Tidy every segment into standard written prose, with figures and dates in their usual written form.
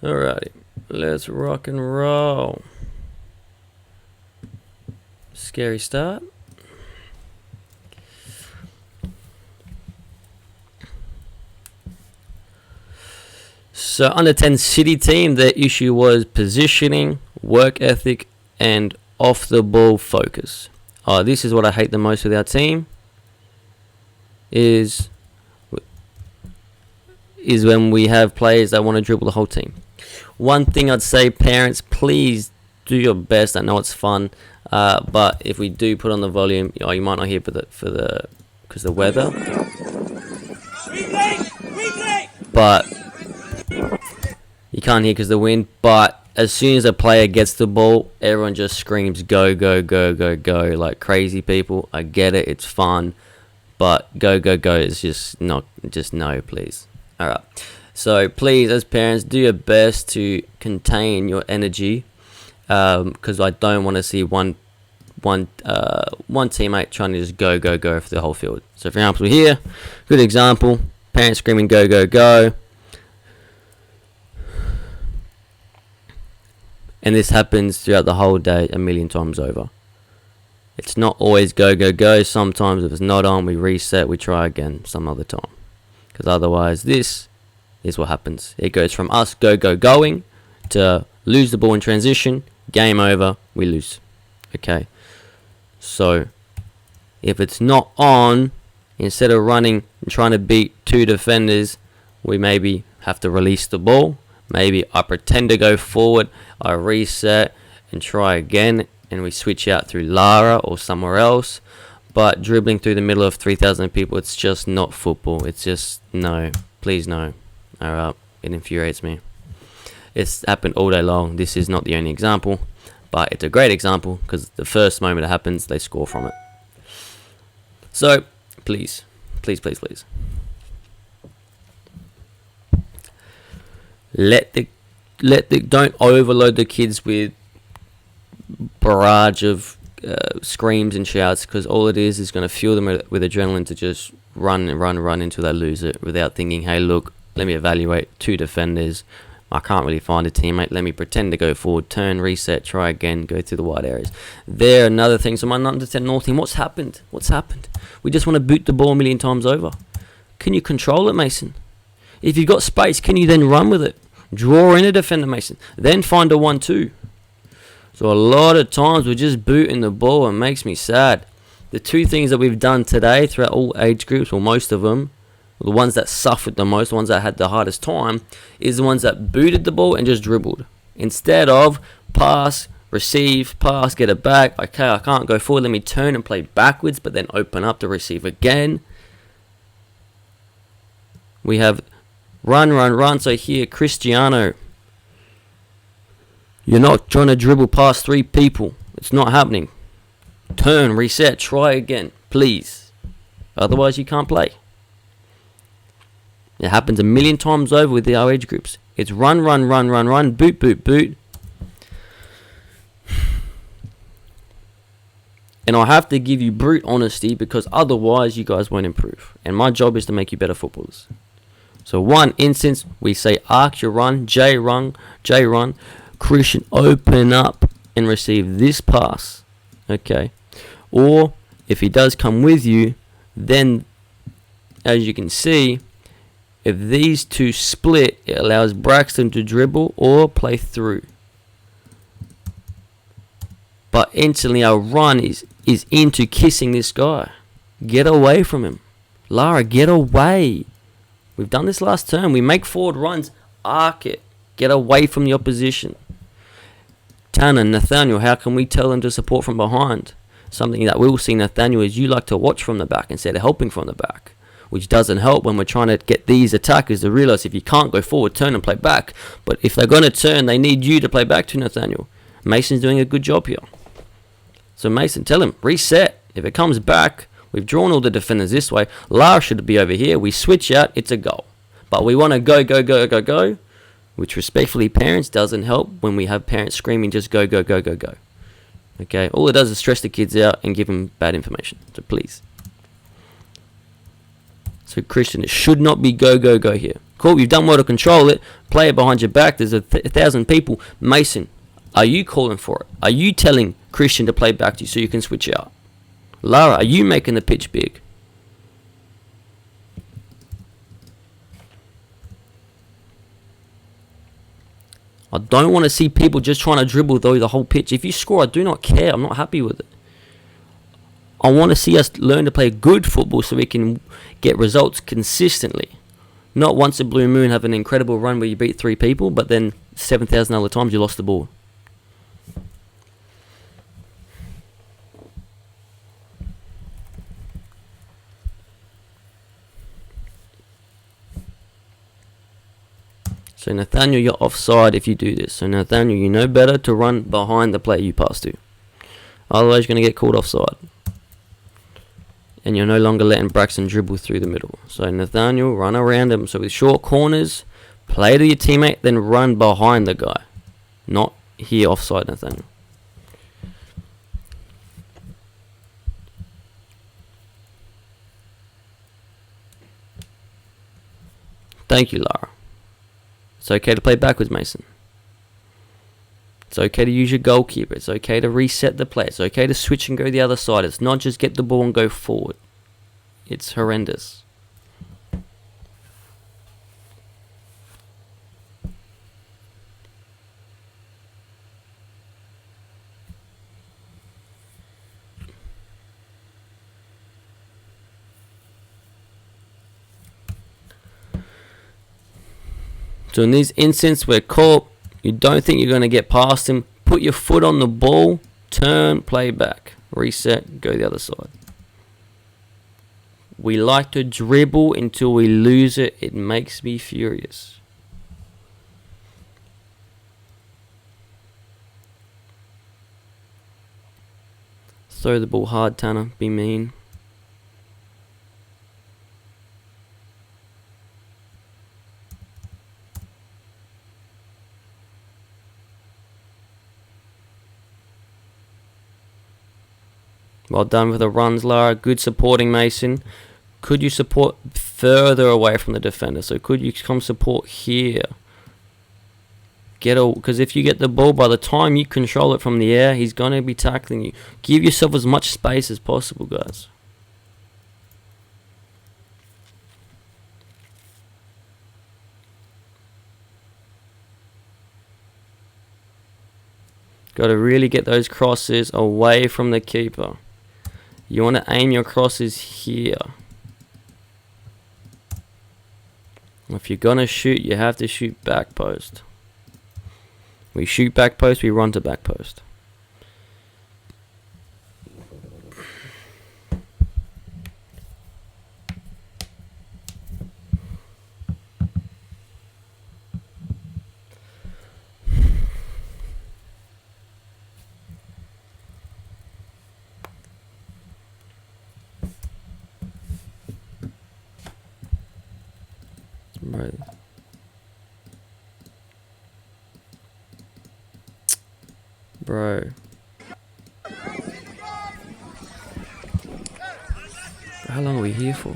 Alrighty, let's rock and roll. Scary start. So under 10 City team, their issue was positioning, work ethic, and off the ball focus. This is what I hate the most with our team. Is when we have players that want to dribble the whole team. One thing I'd say, parents, please do your best. I know it's fun, but if we do put on the volume, you might not hear because the weather. But you can't hear because the wind. But as soon as a player gets the ball, everyone just screams go, go, go, go, go like crazy people. I get it, it's fun, but go, go, go is just no, please. All right. So please, as parents, do your best to contain your energy, because I don't want to see one teammate trying to just go, go, go for the whole field. So for example, here, good example, parents screaming go, go, go. And this happens throughout the whole day a million times over. It's not always go, go, go. Sometimes if it's not on, we reset, we try again some other time. Because otherwise, this is what happens. It goes from us go, go, going to lose the ball in transition, game over, we lose. Okay. So, if it's not on, instead of running and trying to beat two defenders, we maybe have to release the ball. Maybe I pretend to go forward, I reset and try again, and we switch out through Lara or somewhere else. But dribbling through the middle of 3,000 people, it's just not football. It's just, no. Please no. Alright, it infuriates me. It's happened all day long. This is not the only example, but it's a great example because the first moment it happens, they score from it. So, please, please, please, please. Don't overload the kids with barrage of screams and shouts, because all it is going to fuel them with adrenaline to just run until they lose it, without thinking, hey, look, let me evaluate two defenders. I can't really find a teammate. Let me pretend to go forward, turn, reset, try again, go through the wide areas. There, another thing. So my under 10 North team, what's happened? We just want to boot the ball a million times over. Can you control it, Mason? If you've got space, can you then run with it? Draw in a defender, Mason. Then find a 1-2. So a lot of times we're just booting the ball, and it makes me sad. The two things that we've done today throughout all age groups, or most of them, the ones that suffered the most, the ones that had the hardest time, is the ones that booted the ball and just dribbled. Instead of pass, receive, pass, get it back. Okay, I can't go forward. Let me turn and play backwards, but then open up to receive again. We have run. So here, Cristiano, you're not trying to dribble past three people. It's not happening. Turn, reset, try again, please. Otherwise, you can't play. It happens a million times over with our age groups. It's run, boot. And I have to give you brute honesty, because otherwise you guys won't improve. And my job is to make you better footballers. So one instance, we say arc your run, J run. Christian, open up and receive this pass. Okay. Or if he does come with you, then as you can see, if these two split, it allows Braxton to dribble or play through. But instantly our run is into kissing this guy. Get away from him. Lara, get away. We've done this last term. We make forward runs, arc it. Get away from the opposition. Tanner, Nathaniel, how can we tell them to support from behind? Something that we'll see, Nathaniel, is you like to watch from the back instead of helping from the back, which doesn't help when we're trying to get these attackers to realise if you can't go forward, turn and play back. But if they're going to turn, they need you to play back to, Nathaniel. Mason's doing a good job here. So Mason, tell him, reset. If it comes back, we've drawn all the defenders this way. Lara should be over here. We switch out, it's a goal. But we want to go, which respectfully, parents, doesn't help when we have parents screaming just go. Okay, all it does is stress the kids out and give them bad information. So please. So Christian, it should not be go here. Cool, you've done well to control it. Play it behind your back. There's a 1,000 people. Mason, are you calling for it? Are you telling Christian to play back to you so you can switch out? Lara, are you making the pitch big? I don't want to see people just trying to dribble through the whole pitch. If you score, I do not care. I'm not happy with it. I want to see us learn to play good football so we can get results consistently. Not once a blue moon have an incredible run where you beat 3 people, but then 7,000 other times you lost the ball. So Nathaniel, you're offside if you do this. So Nathaniel, you know better to run behind the player you pass to. Otherwise you're going to get called offside. And you're no longer letting Braxton dribble through the middle. So Nathaniel, run around him. So with short corners, play to your teammate, then run behind the guy. Not here offside, Nathaniel. Thank you, Lara. It's okay to play backwards, Mason. It's okay to use your goalkeeper. It's okay to reset the play. It's okay to switch and go the other side. It's not just get the ball and go forward. It's horrendous. So in this instance where caught, you don't think you're going to get past him, put your foot on the ball, turn, play back, reset, go the other side. We like to dribble until we lose it. It makes me furious. Throw the ball hard, Tanner. Be mean. Well done with the runs, Lara. Good supporting, Mason. Could you support further away from the defender? So could you come support here? Because if you get the ball, by the time you control it from the air, he's going to be tackling you. Give yourself as much space as possible, guys. Got to really get those crosses away from the keeper. You want to aim your crosses here. If you're going to shoot, you have to shoot back post. We shoot back post, we run to back post. Right. Bro. How long are we here for?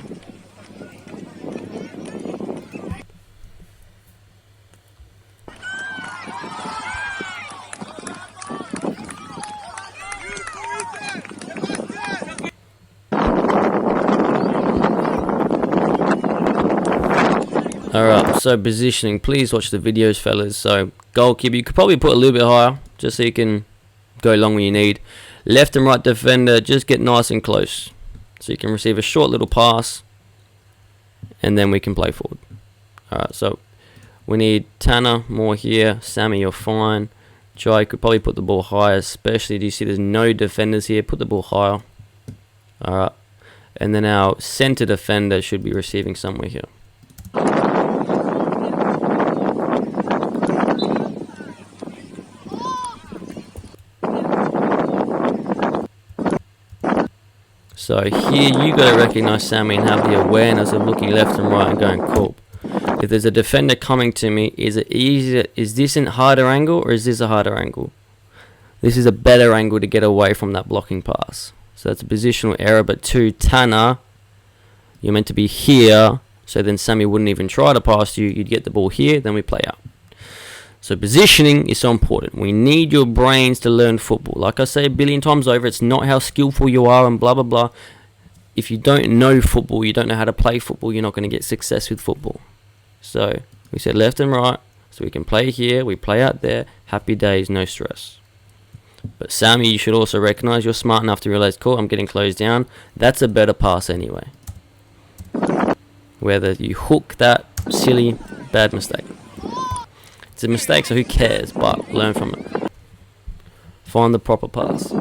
Alright, so positioning, please watch the videos, fellas. So goalkeeper, you could probably put a little bit higher just so you can go long when you need. Left and right defender, just get nice and close so you can receive a short little pass and then we can play forward. Alright, so we need Tanner more here. Sammy, you're fine. Jai could probably put the ball higher, especially do you see there's no defenders here. Put the ball higher. Alright, and then our center defender should be receiving somewhere here. So here you got to recognize Sammy and have the awareness of looking left and right and going cool. If there's a defender coming to me, is it easier? Is this a harder angle or is this a harder angle? This is a better angle to get away from that blocking pass. So that's a positional error. But 2, Tanner, you're meant to be here. So then Sammy wouldn't even try to pass you. You'd get the ball here, then we play out. So positioning is so important. We need your brains to learn football. Like I say a billion times over, it's not how skillful you are and blah, blah, blah. If you don't know football, you don't know how to play football, you're not going to get success with football. So we said left and right. So we can play here, we play out there. Happy days, no stress. But Sammy, you should also recognize you're smart enough to realize, cool, I'm getting closed down. That's a better pass anyway. Whether you hook that silly, bad mistake. It's a mistake, so who cares? But learn from it. Find the proper pass.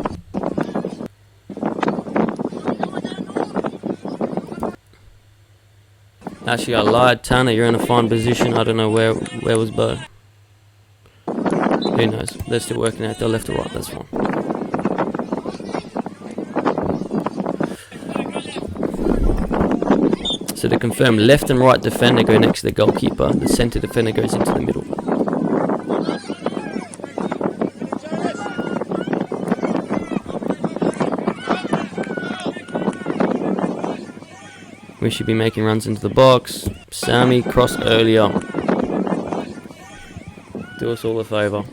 Actually, I lied. Tanner, you're in a fine position. I don't know where was Bo. Who knows? They're still working out. They're left or right. That's fine. So to confirm, left and right defender go next to the goalkeeper. The centre defender goes into the middle. We should be making runs into the box. Sammy, cross earlier. Do us all a favour.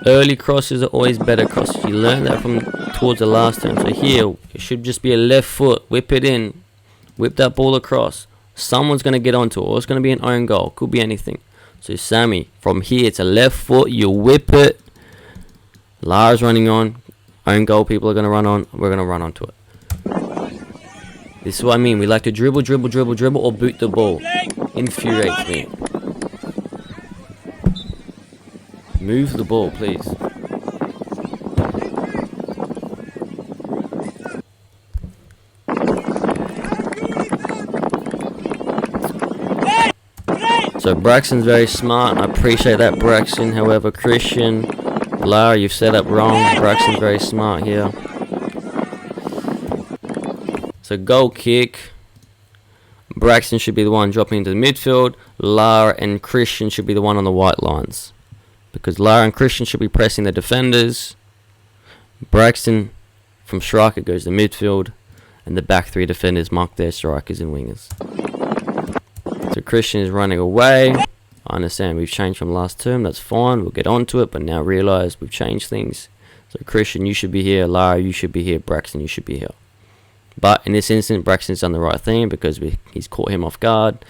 Early crosses are always better crosses. You learned that from towards the last turn. So here, it should just be a left foot. Whip it in. Whip that ball across. Someone's going to get onto it. Or it's going to be an own goal. Could be anything. So Sammy, from here, it's a left foot. You whip it. Lara's running on. Own goal, people are going to run on. We're going to run onto it. This is what I mean. We like to dribble, dribble, dribble, dribble, or boot the ball. Infuriates me. Move the ball, please. So Braxton's very smart. I appreciate that, Braxton. However, Christian, Lara, you've set up wrong. Braxton's very smart here. So goal kick. Braxton should be the one dropping into the midfield. Lara and Christian should be the one on the white lines. Because Lara and Christian should be pressing the defenders. Braxton from striker goes to midfield. And the back three defenders mark their strikers and wingers. So Christian is running away. I understand we've changed from last term. That's fine. We'll get onto it. But now realize we've changed things. So Christian, you should be here. Lara, you should be here. Braxton, you should be here. But in this instance, Braxton's done the right thing because he's caught him off guard.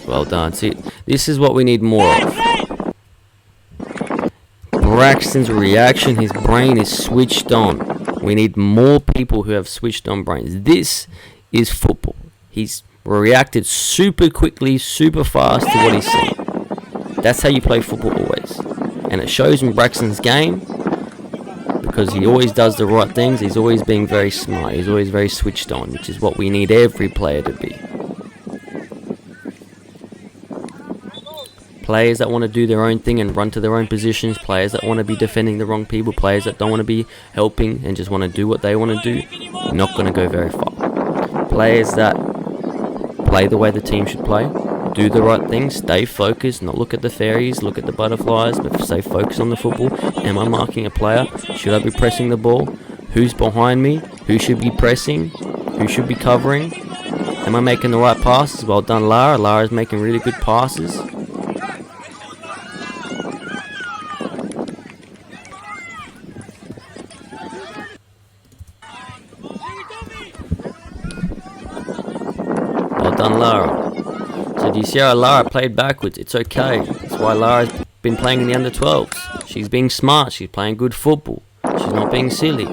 Well done. See, this is what we need more of. Braxton's reaction, his brain is switched on. We need more people who have switched on brains. This is football. He's reacted super quickly, super fast to what he's seen. That's how you play football always. And it shows in Braxton's game because he always does the right things. He's always being very smart. He's always very switched on, which is what we need every player to be. Players that want to do their own thing and run to their own positions. Players that want to be defending the wrong people. Players that don't want to be helping and just want to do what they want to do. Not going to go very far. Players that play the way the team should play. Do the right thing. Stay focused. Not look at the fairies. Look at the butterflies. But stay focused on the football. Am I marking a player? Should I be pressing the ball? Who's behind me? Who should be pressing? Who should be covering? Am I making the right passes? Well done, Lara. Lara's making really good passes. Done, Lara. So do you see how Lara played backwards? It's okay. That's why Lara's been playing in the under 12s. She's being smart. She's playing good football. She's not being silly.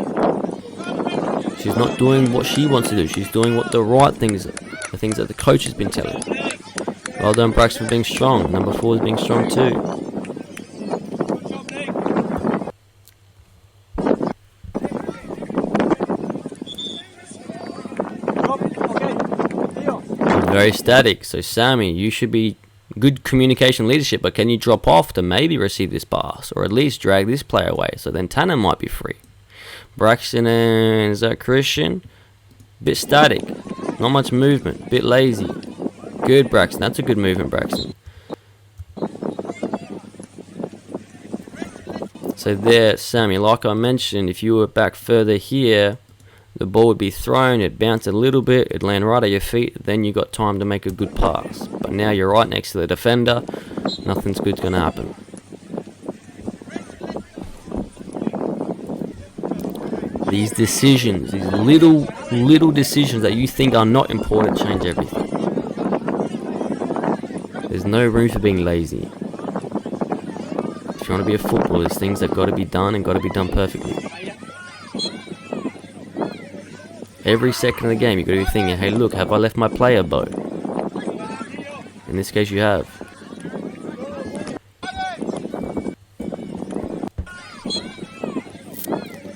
She's not doing what she wants to do. She's doing what the right things are. The things that the coach has been telling her. Well done, Braxton, for being strong. Number 4 is being strong too. Very static. So Sammy, you should be good communication leadership, but can you drop off to maybe receive this pass or at least drag this player away? So then Tanner might be free. Braxton and is that Christian? Bit static. Not much movement. Bit lazy. Good, Braxton. That's a good movement, Braxton. So there, Sammy, like I mentioned, if you were back further here, the ball would be thrown, it'd bounce a little bit, it'd land right at your feet, then you got time to make a good pass. But now you're right next to the defender, nothing's good's going to happen. These decisions, these little decisions that you think are not important change everything. There's no room for being lazy. If you want to be a footballer, there's things that got to be done and got to be done perfectly. Every second of the game, you've got to be thinking, hey look, have I left my player bow? In this case, you have.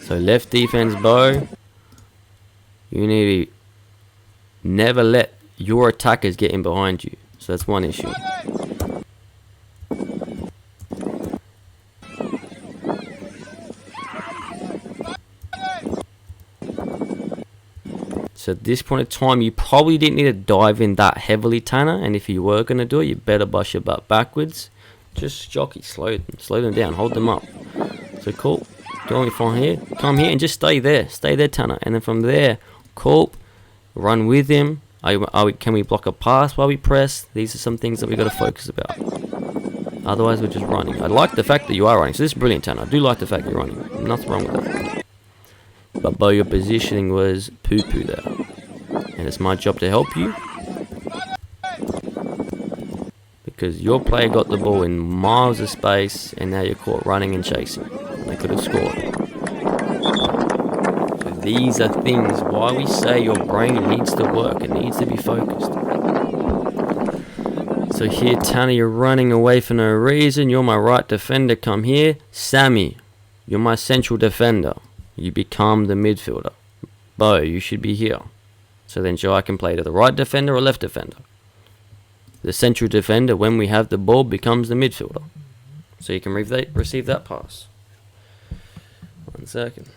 So left defense bow, you need to never let your attackers get in behind you. So that's one issue. So at this point in time, you probably didn't need to dive in that heavily, Tanner. And if you were going to do it, you better bust your butt backwards. Just jockey, slow them down, hold them up. So cool. Going fine here. Come here and just stay there. Stay there, Tanner. And then from there, cool. Run with him. Can we block a pass while we press? These are some things that we got to focus about. Otherwise, we're just running. I like the fact that you are running. So this is brilliant, Tanner. I do like the fact you're running. Nothing wrong with that. But Bo, your positioning was poo-poo there. And it's my job to help you. Because your player got the ball in miles of space, and now you're caught running and chasing. They could have scored. So these are things why we say your brain needs to work. It needs to be focused. So here, Tanner, you're running away for no reason. You're my right defender. Come here. Sammy, you're my central defender. You become the midfielder. Bo, you should be here. So then Jai can play to the right defender or left defender. The central defender, when we have the ball, becomes the midfielder. So you can receive that pass. 1 second.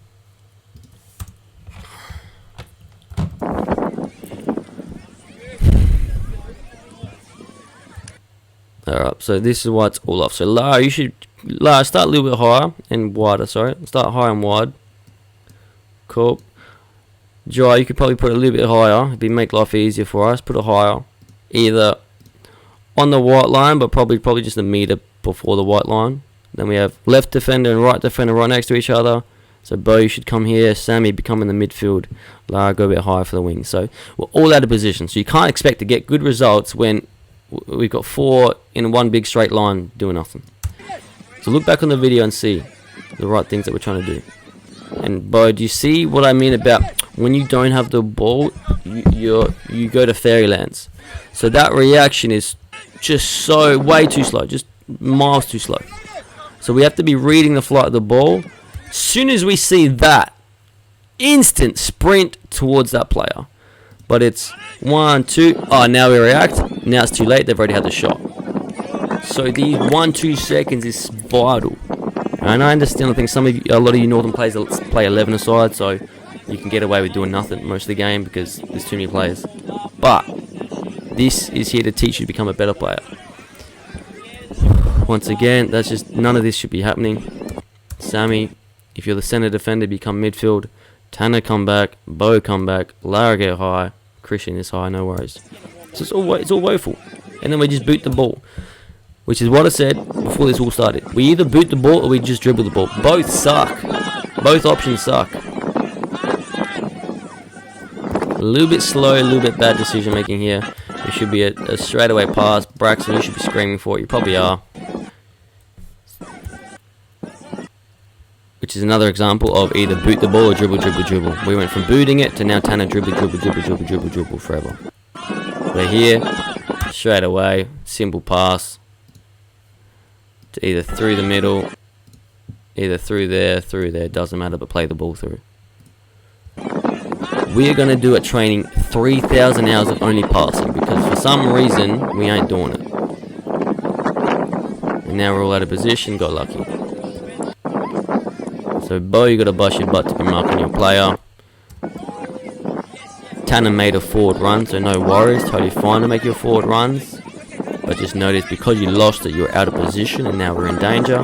Alright, so this is why it's all off. So Lara, start a little bit higher and wider, sorry. Start high and wide. Cool. Jai, you could probably put it a little bit higher. It'd make life easier for us. Put it higher. Either on the white line, but probably just a meter before the white line. Then we have left defender and right defender right next to each other. So Bo, you should come here. Sammy become in the midfield. Lara, go a bit higher for the wing. So we're all out of position. So you can't expect to get good results when we've got 4 in one big straight line doing nothing. So look back on the video and see the right things that we're trying to do. And Bo, do you see what I mean about when you don't have the ball, you go to fairylands. So that reaction is just way too slow, just miles too slow. So we have to be reading the flight of the ball. As soon as we see that, instant sprint towards that player. But it's 1, 2. Oh, now we react. Now it's too late. They've already had the shot. So these 1-2 seconds is vital. And I understand. I think a lot of you northern players play 11 aside, so you can get away with doing nothing most of the game because there's too many players. But this is here to teach you to become a better player. Once again, that's just none of this should be happening. Sammy, if you're the center defender, become midfield. Tanner, come back. Bo, come back. Lara, get high. Christian is high, no worries. So it's all woeful. And then we just boot the ball, which is what I said before this all started. We either boot the ball or we just dribble the ball. Both suck. Both options suck. A little bit slow, a little bit bad decision making here. It should be a straightaway pass. Braxton, you should be screaming for it. You probably are. Which is another example of either boot the ball or dribble, dribble, dribble. We went from booting it to now Tanner dribble, dribble, dribble, dribble, dribble, dribble forever. We're here, straight away, simple pass. To either through the middle, either through there, doesn't matter, but play the ball through. We are going to do a training 3,000 hours of only passing because for some reason we ain't doing it. And now we're all out of position, got lucky. So Bo, you got to bust your butt to be marking your player. Tanner made a forward run, so no worries, totally fine to make your forward runs. But just notice because you lost it, you're out of position and now we're in danger.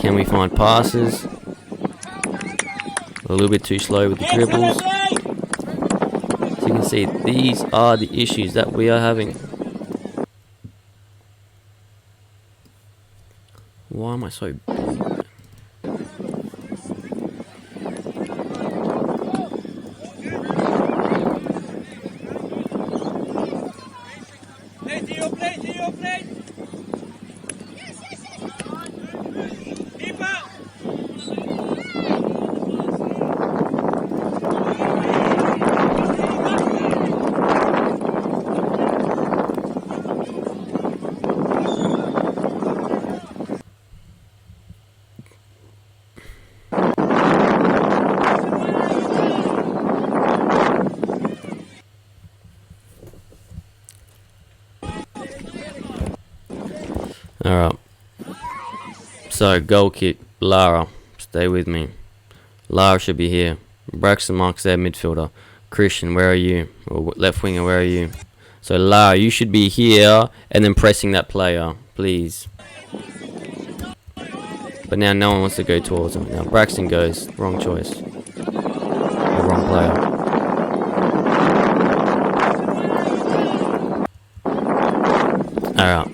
Can we find passes? A little bit too slow with the dribbles. So you can see these are the issues that we are having. Why am I so bored? Alright. So, goal kick. Lara. Stay with me. Lara should be here. Braxton Marks there, midfielder. Christian, where are you? Or left winger, where are you? So, Lara, you should be here and then pressing that player. Please. But now no one wants to go towards him. Now, Braxton goes. Wrong choice. The wrong player. Alright.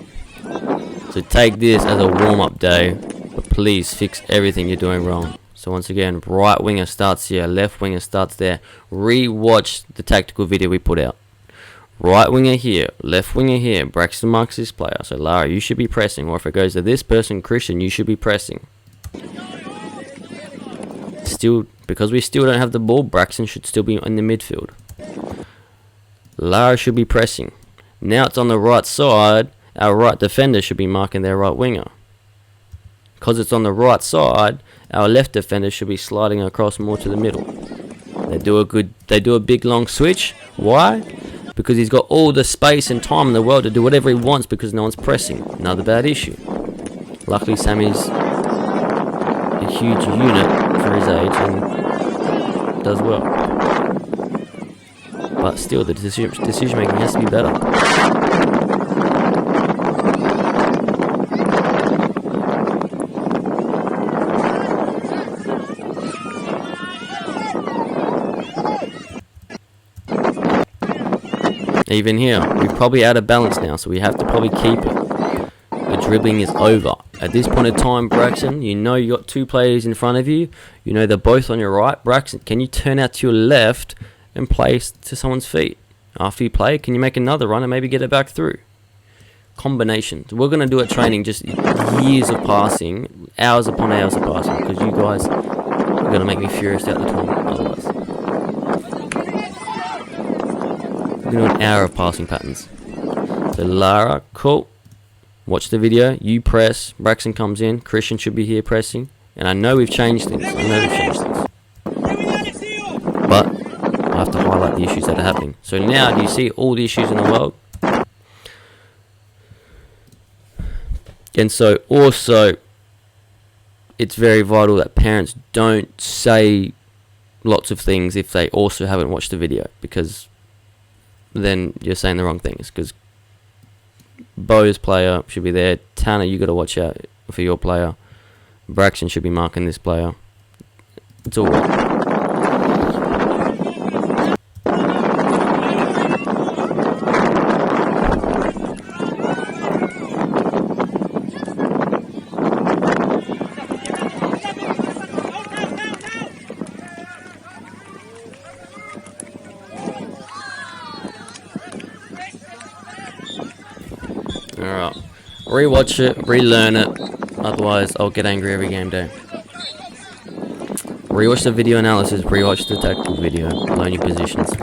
So take this as a warm-up day, but please fix everything you're doing wrong. So once again, right winger starts here, left winger starts there. Re-watch the tactical video we put out. Right winger here, left winger here. Braxton Marks this player. So Lara, you should be pressing, or if it goes to this person, Christian, you should be pressing. Still, because we still don't have the ball, Braxton should still be in the midfield. Lara should be pressing. Now it's on the right side. Our right defender should be marking their right winger. Because it's on the right side, our left defender should be sliding across more to the middle. They do a big long switch. Why? Because he's got all the space and time in the world to do whatever he wants because no one's pressing. Another bad issue. Luckily Sammy's a huge unit for his age and does well. But still, the decision making has to be better. Even here, we're probably out of balance now, so we have to probably keep it. The dribbling is over. At this point in time, Braxton, you know you got two players in front of you. You know they're both on your right. Braxton, can you turn out to your left and play to someone's feet? After you play, can you make another run and maybe get it back through? Combinations. We're going to do a training, just years of passing, hours upon hours of passing, because you guys are going to make me furious out the tournament otherwise. We're going to do an hour of passing patterns. So Lara, cool. Watch the video. You press. Braxton comes in. Christian should be here pressing. And I know we've changed things. But I have to highlight the issues that are happening. So now, do you see all the issues in the world? And so also, it's very vital that parents don't say lots of things if they also haven't watched the video, because then you're saying the wrong things. Because Bo's player should be there. Tanner, you got to watch out for your player. Braxton should be marking this player. It's all right. Alright, rewatch it, relearn it, otherwise I'll get angry every game day. Rewatch the video analysis, rewatch the tactical video, learn your positions.